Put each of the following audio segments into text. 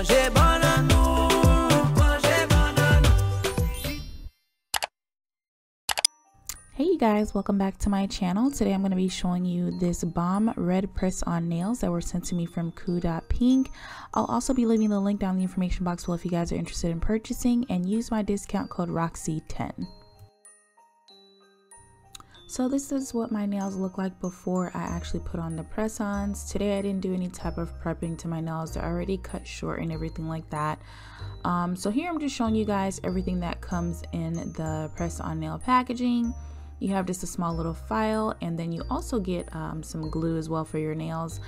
manger banano, manger banano. Hey you guys, welcome back to my channel. Today I'm going to be showing you this bomb red press-on nails that were sent to me from KOO.PINK. I'll also be leaving the link down in the information box below if you guys are interested in purchasing, and use my discount code ROXSLAY10. So this is what my nails look like before I actually put on the press-ons. Today I didn't do any type of prepping to my nails. They're already cut short and everything like that. So here I'm just showing you guys everything that comes in the press-on nail packaging. You have just a small little file, and then you also get some glue as well for your nails.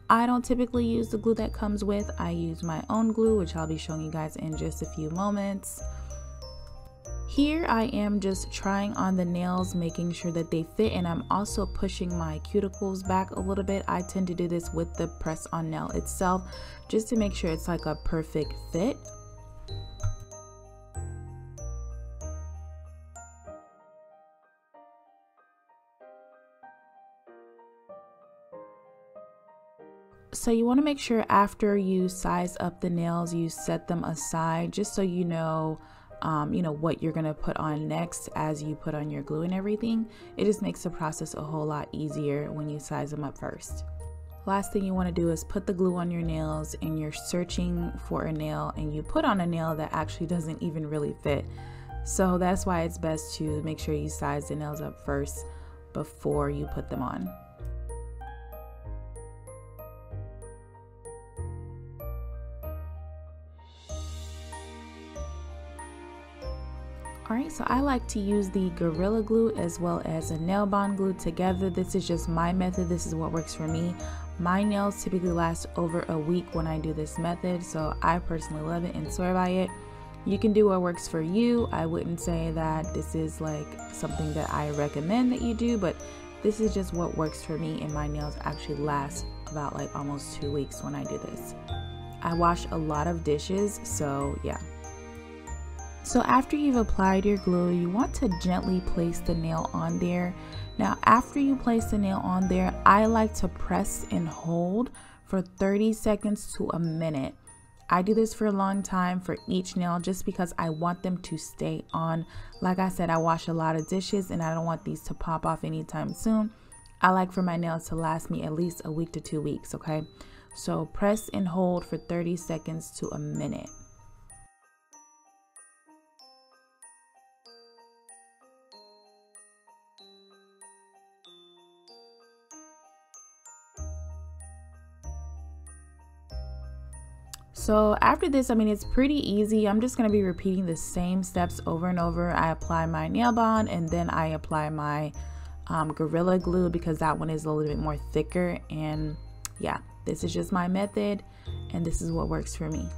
I don't typically use the glue that comes with. I use my own glue, which I'll be showing you guys in just a few moments. Here I am just trying on the nails, making sure that they fit, and I'm also pushing my cuticles back a little bit. I tend to do this with the press-on nail itself, just to make sure it's like a perfect fit. So you want to make sure after you size up the nails, you set them aside just so you know what you're going to put on next as you put on your glue and everything. It just makes the process a whole lot easier when you size them up first. Last thing you want to do is put the glue on your nails and you're searching for a nail and you put on a nail that actually doesn't even really fit. So that's why it's best to make sure you size the nails up first before you put them on. Alright, so I like to use the Gorilla Glue as well as a nail bond glue together. This is just my method. This is what works for me. My nails typically last over a week when I do this method, so I personally love it and swear by it. You can do what works for you. I wouldn't say that this is like something that I recommend that you do, but this is just what works for me, and my nails actually last about like almost 2 weeks when I do this. I wash a lot of dishes, so yeah. So after you've applied your glue, you want to gently place the nail on there. Now after you place the nail on there, I like to press and hold for 30 seconds to a minute. I do this for a long time for each nail just because I want them to stay on. Like I said, I wash a lot of dishes and I don't want these to pop off anytime soon. I like for my nails to last me at least a week to 2 weeks, okay? So press and hold for 30 seconds to a minute. So after this, I mean, it's pretty easy. I'm just going to be repeating the same steps over and over. I apply my nail bond and then I apply my Gorilla Glue because that one is a little bit more thicker. And yeah, this is just my method and this is what works for me.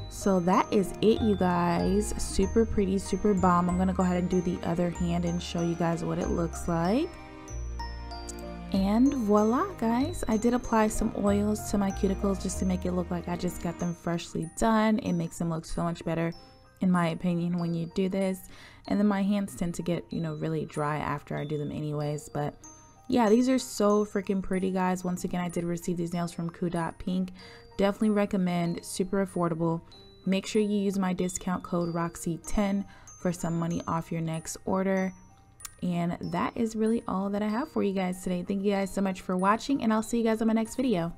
So that is it, you guys. Super pretty, super bomb. I'm gonna go ahead and do the other hand and show you guys what it looks like. And voila, guys, I did apply some oils to my cuticles just to make it look like I just got them freshly done. It makes them look so much better. in my opinion, when you do this. And then my hands tend to get, you know, really dry after I do them anyways. But yeah, these are so freaking pretty, guys. Once again, I did receive these nails from KOO.PINK. Definitely recommend, super affordable. Make sure you use my discount code ROXY10 for some money off your next order. And that is really all that I have for you guys today. Thank you guys so much for watching, and I'll see you guys on my next video.